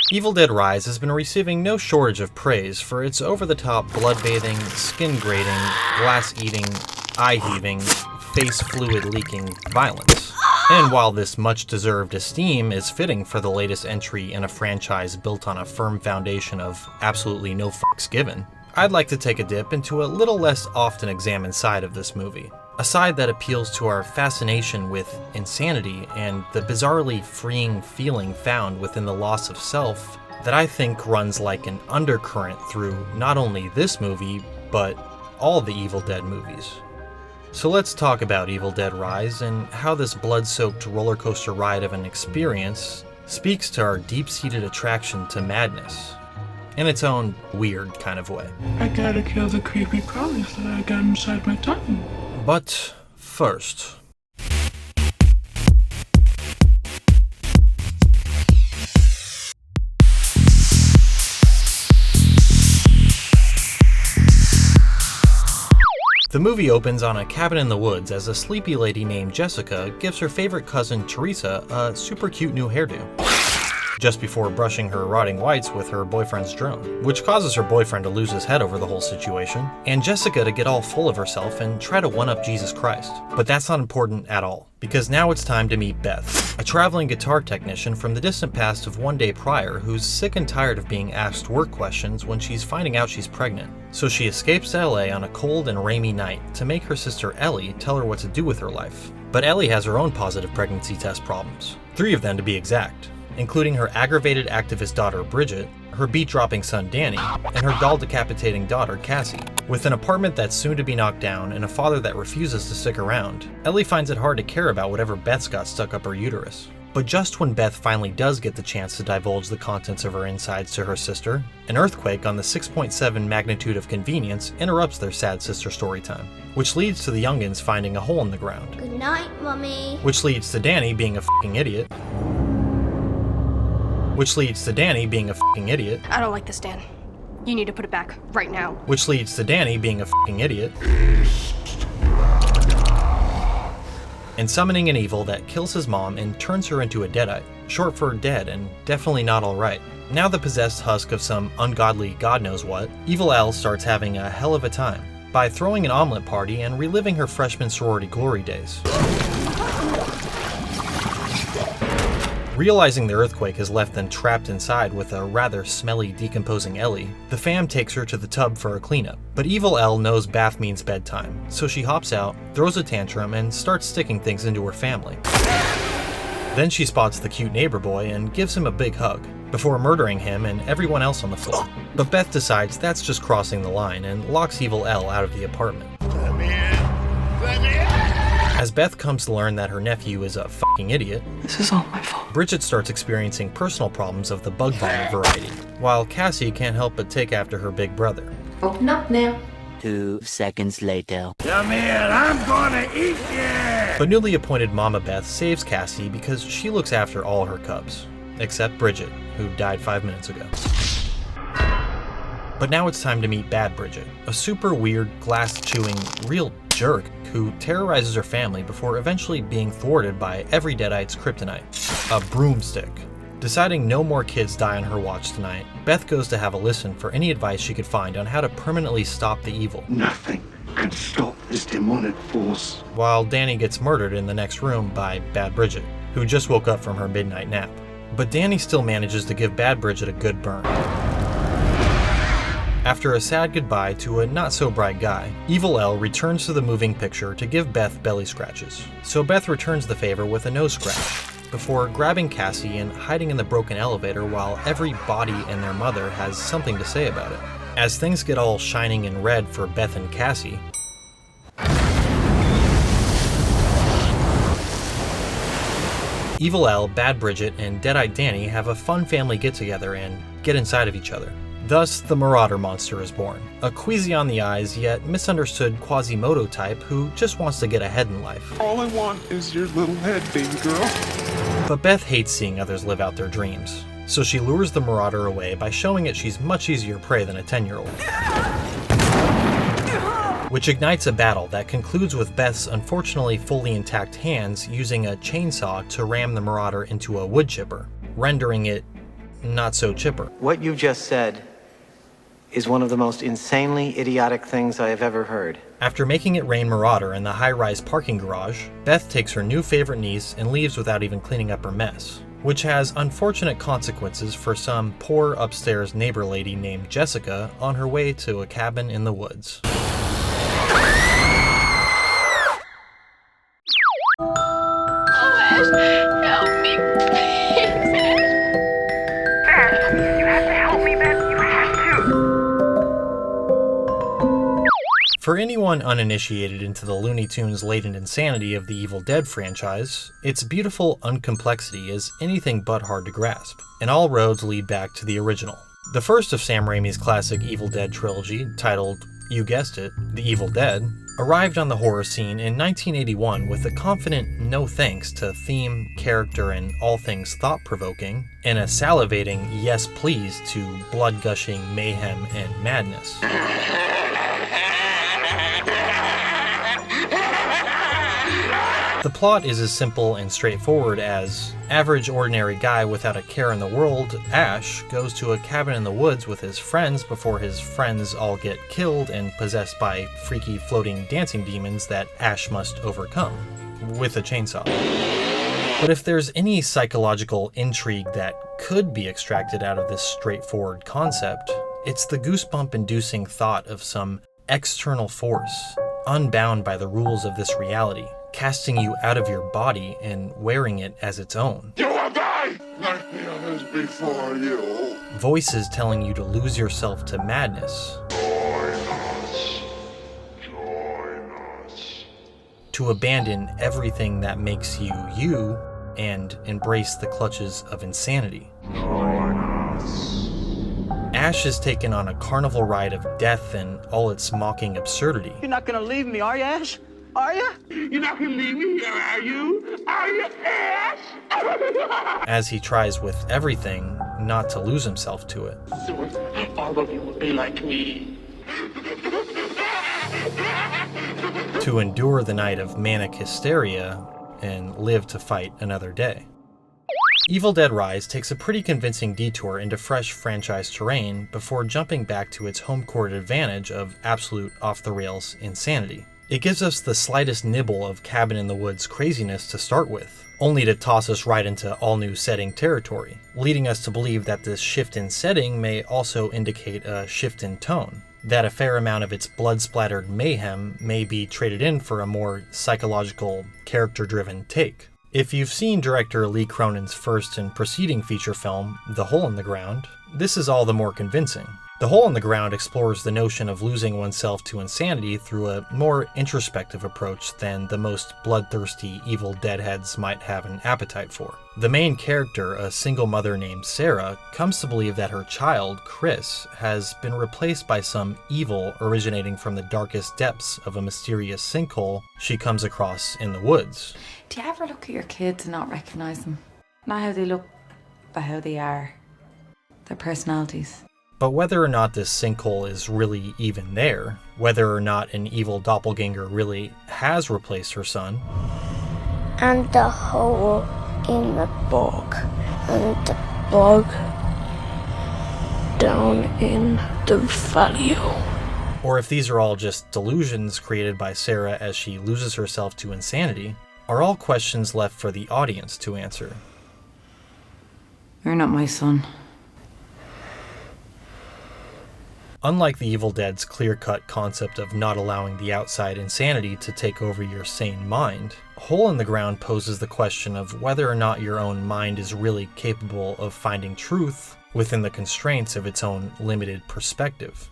Evil Dead Rise has been receiving no shortage of praise for its over-the-top blood-bathing, skin-grating, glass-eating, eye-heaving, face-fluid-leaking violence. And while this much-deserved esteem is fitting for the latest entry in a franchise built on a firm foundation of absolutely no fucks given, I'd like to take a dip into a little less often examined side of this movie. A side that appeals to our fascination with insanity and the bizarrely freeing feeling found within the loss of self that I think runs like an undercurrent through not only this movie, but all the Evil Dead movies. So let's talk about Evil Dead Rise and how this blood-soaked roller coaster ride of an experience speaks to our deep-seated attraction to madness, in its own weird kind of way. I gotta kill the creepy crawlies that I got inside my tongue. But first, the movie opens on a cabin in the woods as a sleepy lady named Jessica gives her favorite cousin Teresa a super cute new hairdo, just before brushing her rotting whites with her boyfriend's drone, which causes her boyfriend to lose his head over the whole situation, and Jessica to get all full of herself and try to one-up Jesus Christ. But that's not important at all, because now it's time to meet Beth, a traveling guitar technician from the distant past of one day prior who's sick and tired of being asked work questions when she's finding out she's pregnant. So she escapes to LA on a cold and rainy night to make her sister Ellie tell her what to do with her life. But Ellie has her own positive pregnancy test problems, 3 of them to be exact, including her aggravated activist daughter Bridget, her beat-dropping son Danny, and her doll-decapitating daughter Cassie. With an apartment that's soon to be knocked down and a father that refuses to stick around, Ellie finds it hard to care about whatever Beth's got stuck up her uterus. But just when Beth finally does get the chance to divulge the contents of her insides to her sister, an earthquake on the 6.7 magnitude of convenience interrupts their sad sister story time, which leads to the youngins finding a hole in the ground. Good night, Mommy. Which leads to Danny being a f***ing idiot. I don't like this, Dan. You need to put it back right now. Which leads to Danny being a f***ing idiot. And summoning an evil that kills his mom and turns her into a deadite, short for dead and definitely not alright. Now the possessed husk of some ungodly god knows what, Evil L starts having a hell of a time by throwing an omelet party and reliving her freshman sorority glory days. Realizing the earthquake has left them trapped inside with a rather smelly, decomposing Ellie, the fam takes her to the tub for a cleanup. But Evil L knows bath means bedtime, so she hops out, throws a tantrum, and starts sticking things into her family. Then she spots the cute neighbor boy and gives him a big hug, before murdering him and everyone else on the floor. But Beth decides that's just crossing the line and locks Evil L out of the apartment. Let me in! As Beth comes to learn that her nephew is a f***ing idiot, This is all my fault. Bridget starts experiencing personal problems of the bug vomit variety, while Cassie can't help but take after her big brother. Open up now. 2 seconds later. Come here, I'm gonna eat you! But newly appointed Mama Beth saves Cassie because she looks after all her cubs, except Bridget, who died 5 minutes ago. But now it's time to meet Bad Bridget, a super weird, glass-chewing, real jerk who terrorizes her family before eventually being thwarted by every deadite's kryptonite, a broomstick. Deciding no more kids die on her watch tonight, Beth goes to have a listen for any advice she could find on how to permanently stop the evil. Nothing can stop this demonic force. While Danny gets murdered in the next room by Bad Bridget, who just woke up from her midnight nap. But Danny still manages to give Bad Bridget a good burn. After a sad goodbye to a not-so-bright guy, Evil L returns to the moving picture to give Beth belly scratches. So Beth returns the favor with a nose scratch, before grabbing Cassie and hiding in the broken elevator while every body and their mother has something to say about it. As things get all shining in red for Beth and Cassie, Evil L, Bad Bridget, and Deadite Danny have a fun family get-together and get inside of each other. Thus, the Marauder monster is born, a queasy on the eyes yet misunderstood Quasimodo type who just wants to get ahead in life. All I want is your little head, baby girl. But Beth hates seeing others live out their dreams, so she lures the Marauder away by showing it she's much easier prey than a 10-year-old. Which ignites a battle that concludes with Beth's unfortunately fully intact hands using a chainsaw to ram the Marauder into a wood chipper, rendering it not so chipper. What you just said is one of the most insanely idiotic things I have ever heard. After making it rain Marauder in the high-rise parking garage, Beth takes her new favorite niece and leaves without even cleaning up her mess, which has unfortunate consequences for some poor upstairs neighbor lady named Jessica on her way to a cabin in the woods. Help me, please. Beth, you have to help me, Beth. You have to. For anyone uninitiated into the Looney Tunes latent insanity of the Evil Dead franchise, its beautiful uncomplexity is anything but hard to grasp, and all roads lead back to the original. The first of Sam Raimi's classic Evil Dead trilogy, titled, you guessed it, The Evil Dead, arrived on the horror scene in 1981 with a confident no thanks to theme, character, and all things thought-provoking, and a salivating yes please to blood-gushing mayhem and madness. The plot is as simple and straightforward as average ordinary guy without a care in the world, Ash, goes to a cabin in the woods with his friends before his friends all get killed and possessed by freaky floating dancing demons that Ash must overcome, with a chainsaw. But if there's any psychological intrigue that could be extracted out of this straightforward concept, it's the goosebump-inducing thought of some external force, unbound by the rules of this reality, casting you out of your body and wearing it as its own. You will die like the others before you. Voices telling you to lose yourself to madness. Join us. Join us. To abandon everything that makes you you and embrace the clutches of insanity. Join us. Ash is taken on a carnival ride of death and all its mocking absurdity. You're not gonna leave me, are you, Ash? Are you? You're not gonna leave me here, are you? Are you, Ash? As he tries with everything not to lose himself to it. Soon, all of you will be like me. To endure the night of manic hysteria and live to fight another day. Evil Dead Rise takes a pretty convincing detour into fresh franchise terrain before jumping back to its home court advantage of absolute off-the-rails insanity. It gives us the slightest nibble of cabin in the woods craziness to start with, only to toss us right into all-new setting territory, leading us to believe that this shift in setting may also indicate a shift in tone, that a fair amount of its blood-splattered mayhem may be traded in for a more psychological, character-driven take. If you've seen director Lee Cronin's first and preceding feature film, The Hole in the Ground, this is all the more convincing. The Hole in the Ground explores the notion of losing oneself to insanity through a more introspective approach than the most bloodthirsty Evil Deadheads might have an appetite for. The main character, a single mother named Sarah, comes to believe that her child, Chris, has been replaced by some evil originating from the darkest depths of a mysterious sinkhole she comes across in the woods. Do you ever look at your kids and not recognize them? Not how they look, but how they are. Their personalities. But whether or not this sinkhole is really even there, whether or not an evil doppelganger really has replaced her son, and the hole in the bog, and the bog down in the valley. or if these are all just delusions created by Sarah as she loses herself to insanity, are all questions left for the audience to answer. You're not my son. Unlike the Evil Dead's clear-cut concept of not allowing the outside insanity to take over your sane mind, Hole in the Ground poses the question of whether or not your own mind is really capable of finding truth within the constraints of its own limited perspective.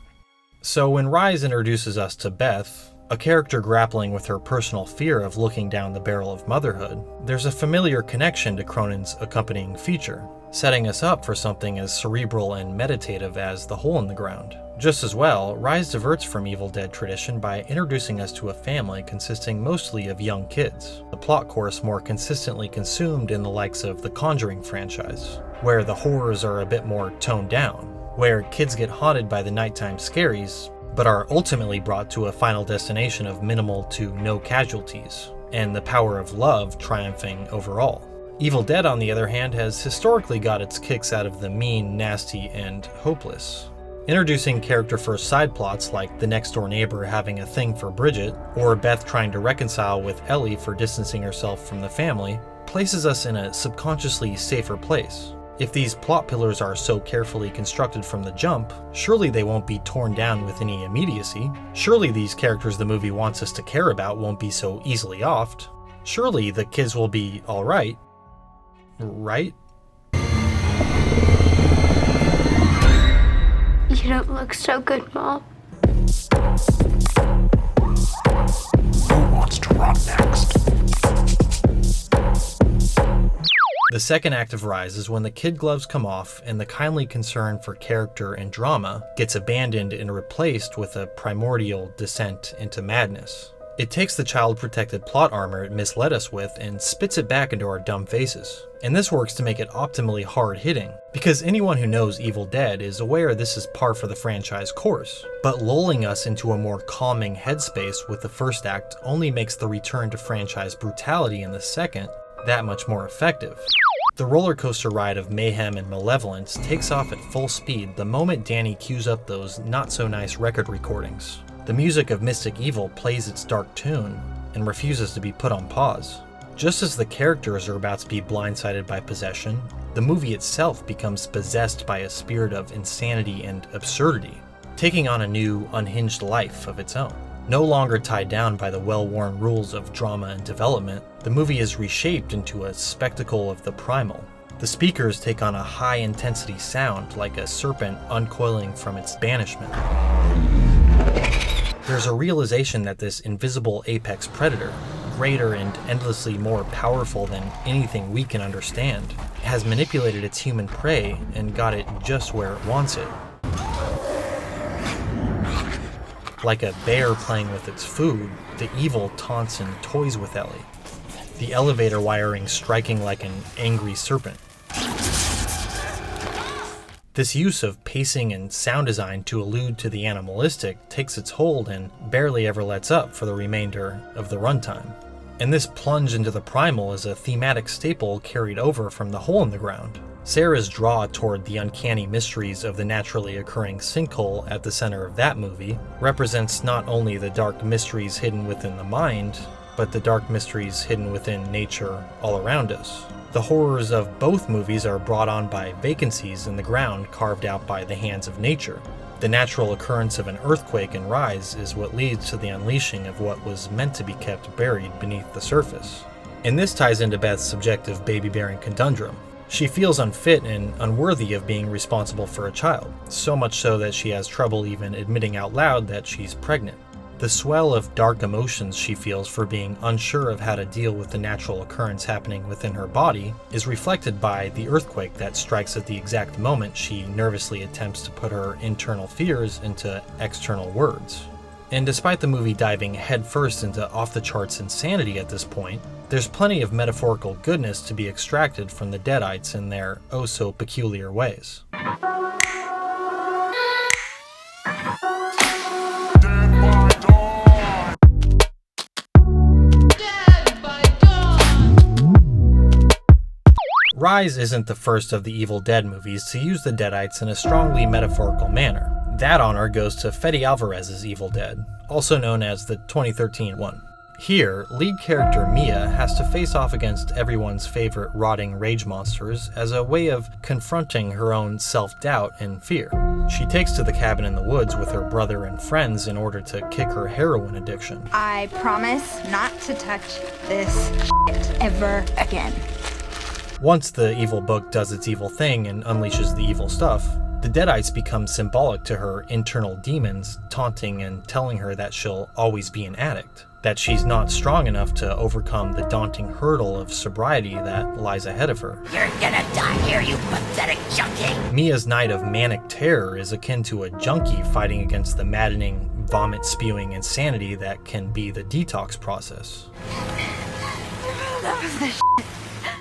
So when Rise introduces us to Beth, a character grappling with her personal fear of looking down the barrel of motherhood, there's a familiar connection to Cronin's accompanying feature, setting us up for something as cerebral and meditative as The Hole in the Ground. Just as well, Rise diverts from Evil Dead tradition by introducing us to a family consisting mostly of young kids, the plot course more consistently consumed in the likes of the Conjuring franchise, where the horrors are a bit more toned down, where kids get haunted by the nighttime scaries, but are ultimately brought to a final destination of minimal to no casualties, and the power of love triumphing over all. Evil Dead, on the other hand, has historically got its kicks out of the mean, nasty, and hopeless. Introducing character-first side plots like the next-door neighbor having a thing for Bridget, or Beth trying to reconcile with Ellie for distancing herself from the family, places us in a subconsciously safer place. If these plot pillars are so carefully constructed from the jump, surely they won't be torn down with any immediacy. Surely these characters the movie wants us to care about won't be so easily offed. Surely the kids will be alright. Right? You don't look so good, Mom. Who wants to run next? The second act of Rise is when the kid gloves come off and the kindly concern for character and drama gets abandoned and replaced with a primordial descent into madness. It takes the child-protected plot armor it misled us with and spits it back into our dumb faces. And this works to make it optimally hard-hitting, because anyone who knows Evil Dead is aware this is par for the franchise course. But lulling us into a more calming headspace with the first act only makes the return to franchise brutality in the second that much more effective. The roller coaster ride of mayhem and malevolence takes off at full speed the moment Danny cues up those not-so-nice record recordings. The music of Mystic Evil plays its dark tune and refuses to be put on pause. Just as the characters are about to be blindsided by possession, the movie itself becomes possessed by a spirit of insanity and absurdity, taking on a new, unhinged life of its own. No longer tied down by the well-worn rules of drama and development, the movie is reshaped into a spectacle of the primal. The speakers take on a high-intensity sound like a serpent uncoiling from its banishment. There's a realization that this invisible apex predator, greater and endlessly more powerful than anything we can understand, has manipulated its human prey and got it just where it wants it. Like a bear playing with its food, the evil taunts and toys with Ellie, the elevator wiring striking like an angry serpent. This use of pacing and sound design to allude to the animalistic takes its hold and barely ever lets up for the remainder of the runtime. And this plunge into the primal is a thematic staple carried over from The Hole in the Ground. Sarah's draw toward the uncanny mysteries of the naturally occurring sinkhole at the center of that movie represents not only the dark mysteries hidden within the mind, but the dark mysteries hidden within nature all around us. The horrors of both movies are brought on by vacancies in the ground carved out by the hands of nature. The natural occurrence of an earthquake in Rise is what leads to the unleashing of what was meant to be kept buried beneath the surface. And this ties into Beth's subjective baby-bearing conundrum. She feels unfit and unworthy of being responsible for a child, so much so that she has trouble even admitting out loud that she's pregnant. The swell of dark emotions she feels for being unsure of how to deal with the natural occurrence happening within her body is reflected by the earthquake that strikes at the exact moment she nervously attempts to put her internal fears into external words. And despite the movie diving headfirst into off-the-charts insanity at this point, there's plenty of metaphorical goodness to be extracted from the deadites in their oh-so-peculiar ways. Rise isn't the first of the Evil Dead movies to use the deadites in a strongly metaphorical manner. That honor goes to Fede Álvarez's Evil Dead, also known as the 2013 one. Here, lead character Mia has to face off against everyone's favorite rotting rage monsters as a way of confronting her own self-doubt and fear. She takes to the cabin in the woods with her brother and friends in order to kick her heroin addiction. I promise not to touch this shit ever again. Once the evil book does its evil thing and unleashes the evil stuff, the deadites become symbolic to her internal demons, taunting and telling her that she'll always be an addict, that she's not strong enough to overcome the daunting hurdle of sobriety that lies ahead of her. You're gonna die here, you pathetic junkie! Mia's night of manic terror is akin to a junkie fighting against the maddening, vomit-spewing insanity that can be the detox process. That was the shit.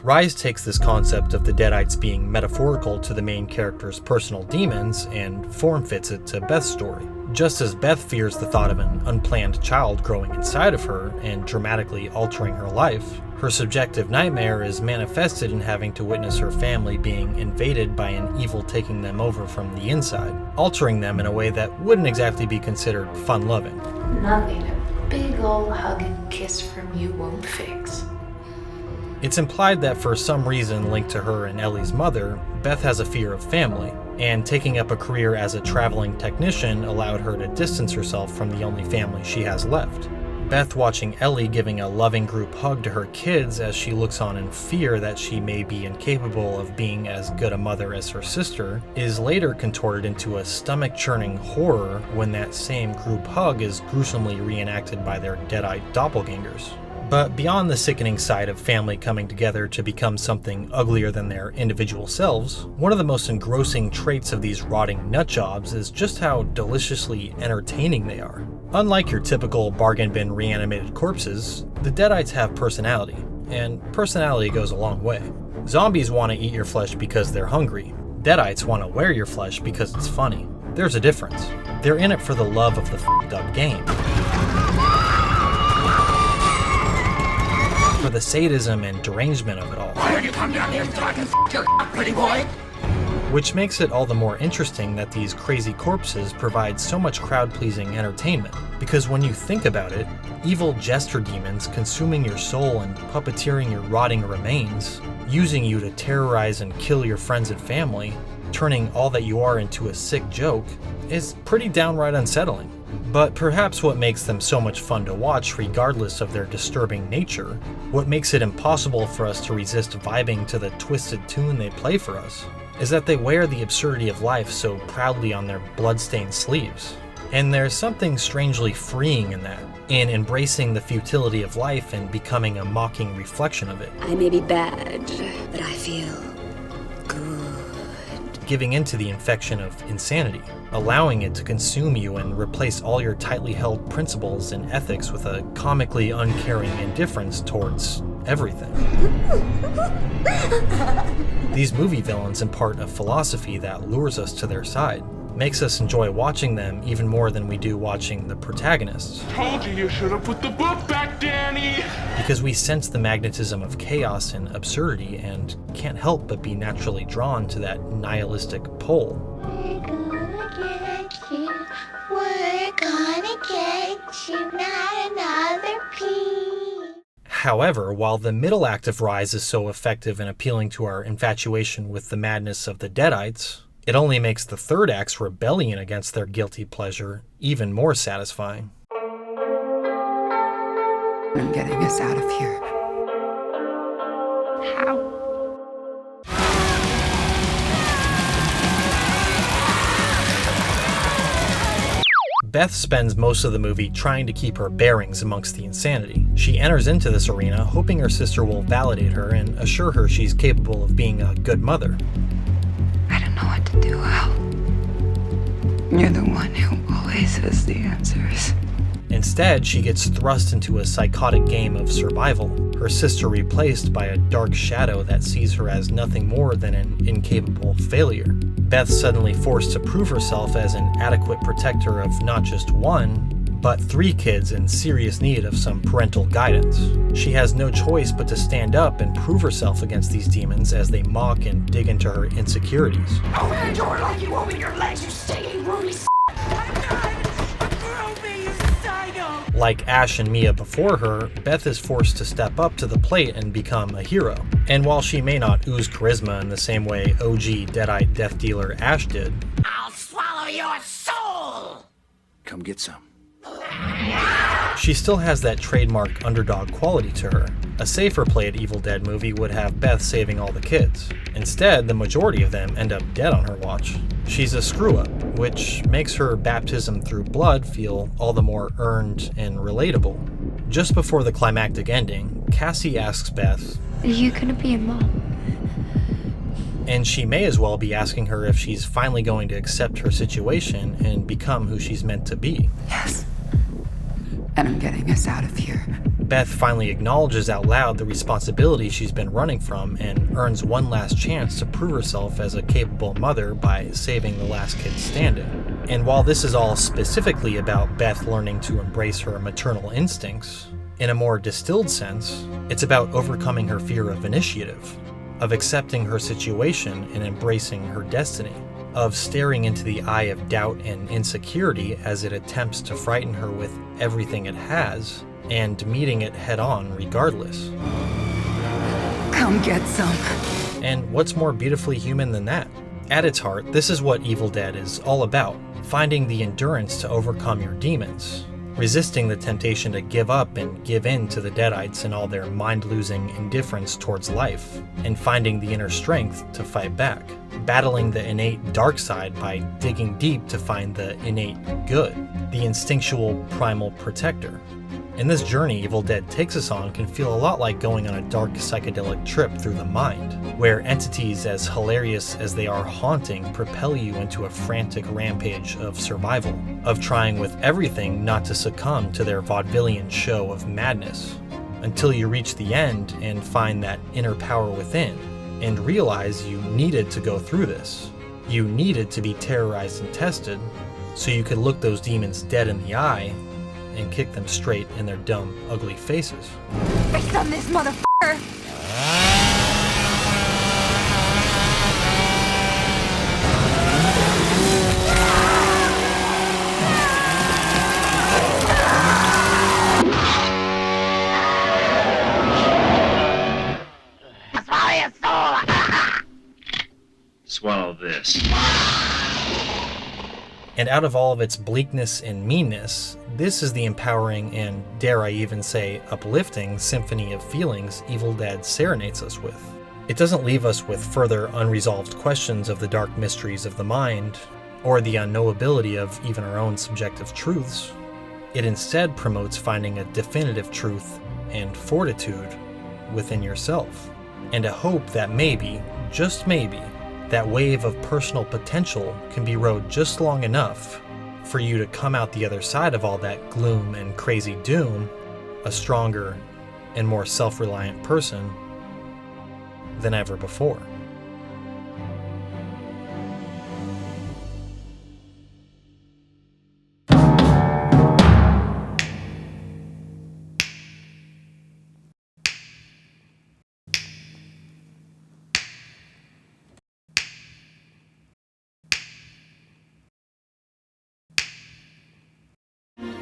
Rise takes this concept of the deadites being metaphorical to the main character's personal demons and form-fits it to Beth's story. Just as Beth fears the thought of an unplanned child growing inside of her and dramatically altering her life, her subjective nightmare is manifested in having to witness her family being invaded by an evil taking them over from the inside, altering them in a way that wouldn't exactly be considered fun-loving. Nothing a big old hug and kiss from you won't fix. It's implied that for some reason linked to her and Ellie's mother, Beth has a fear of family, and taking up a career as a traveling technician allowed her to distance herself from the only family she has left. Beth watching Ellie giving a loving group hug to her kids as she looks on in fear that she may be incapable of being as good a mother as her sister is later contorted into a stomach-churning horror when that same group hug is gruesomely reenacted by their deadite doppelgangers. But beyond the sickening side of family coming together to become something uglier than their individual selves, one of the most engrossing traits of these rotting nutjobs is just how deliciously entertaining they are. Unlike your typical bargain bin reanimated corpses, the deadites have personality, and personality goes a long way. Zombies want to eat your flesh because they're hungry. Deadites want to wear your flesh because it's funny. There's a difference. They're in it for the love of the f***ed up game. For the sadism and derangement of it all. Why don't you come down here so I can f*** your pretty boy? Which makes it all the more interesting that these crazy corpses provide so much crowd-pleasing entertainment. Because when you think about it, evil jester demons consuming your soul and puppeteering your rotting remains, using you to terrorize and kill your friends and family, turning all that you are into a sick joke, is pretty downright unsettling. But perhaps what makes them so much fun to watch regardless of their disturbing nature, what makes it impossible for us to resist vibing to the twisted tune they play for us, is that they wear the absurdity of life so proudly on their blood-stained sleeves. And there's something strangely freeing in that, in embracing the futility of life and becoming a mocking reflection of it. I may be bad, but I feel good. Giving into the infection of insanity, allowing it to consume you and replace all your tightly held principles and ethics with a comically uncaring indifference towards everything. These movie villains impart a philosophy that lures us to their side, makes us enjoy watching them even more than we do watching the protagonists. Told you should have put the book back, Danny! Because we sense the magnetism of chaos and absurdity and can't help but be naturally drawn to that nihilistic pole. We're gonna get you, not another piece. However, while the middle act of Rise is so effective in appealing to our infatuation with the madness of the deadites, it only makes the third act's rebellion against their guilty pleasure even more satisfying. I'm getting us out of here. How? Beth spends most of the movie trying to keep her bearings amongst the insanity. She enters into this arena hoping her sister will validate her and assure her she's capable of being a good mother. I don't know what to do, Al. You're the one who always has the answers. Instead, she gets thrust into a psychotic game of survival, her sister replaced by a dark shadow that sees her as nothing more than an incapable failure. Beth suddenly forced to prove herself as an adequate protector of not just one, but 3 kids in serious need of some parental guidance. She has no choice but to stand up and prove herself against these demons as they mock and dig into her insecurities. Open the door like you open your legs, you stinking Rudy Like Ash and Mia before her, Beth is forced to step up to the plate and become a hero. And while she may not ooze charisma in the same way OG Deadite death dealer Ash did, I'll swallow your soul! Come get some. she still has that trademark underdog quality to her. A safer played Evil Dead movie would have Beth saving all the kids. Instead, the majority of them end up dead on her watch. She's a screw-up, which makes her baptism through blood feel all the more earned and relatable. Just before the climactic ending, Cassie asks Beth, Are you gonna be a mom? and she may as well be asking her if she's finally going to accept her situation and become who she's meant to be. Yes. And I'm getting us out of here. Beth finally acknowledges out loud the responsibility she's been running from and earns one last chance to prove herself as a capable mother by saving the last kid standing. And while this is all specifically about Beth learning to embrace her maternal instincts, in a more distilled sense, it's about overcoming her fear of initiative, of accepting her situation and embracing her destiny, of staring into the eye of doubt and insecurity as it attempts to frighten her with everything it has, and meeting it head on regardless. Come get some. And what's more beautifully human than that? At its heart, this is what Evil Dead is all about, finding the endurance to overcome your demons, resisting the temptation to give up and give in to the deadites and all their mind-losing indifference towards life, and finding the inner strength to fight back, battling the innate dark side by digging deep to find the innate good, the instinctual primal protector. And this journey Evil Dead takes us on can feel a lot like going on a dark psychedelic trip through the mind, where entities as hilarious as they are haunting propel you into a frantic rampage of survival, of trying with everything not to succumb to their vaudevillian show of madness, until you reach the end and find that inner power within, and realize you needed to go through this. You needed to be terrorized and tested, so you could look those demons dead in the eye and kick them straight in their dumb, ugly faces. Face on this motherfucker! Swallow your soul! Swallow this. And out of all of its bleakness and meanness, this is the empowering and, dare I even say, uplifting symphony of feelings Evil Dead serenades us with. It doesn't leave us with further unresolved questions of the dark mysteries of the mind, or the unknowability of even our own subjective truths. It instead promotes finding a definitive truth and fortitude within yourself, and a hope that maybe, just maybe, that wave of personal potential can be rode just long enough for you to come out the other side of all that gloom and crazy doom a stronger and more self-reliant person than ever before.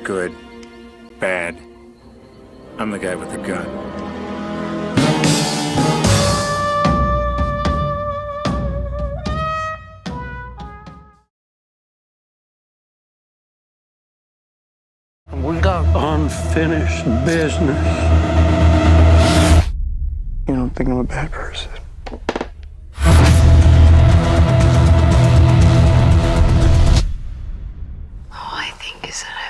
Good, bad. I'm the guy with the gun. We got unfinished business. You don't think I'm a bad person? All I think is that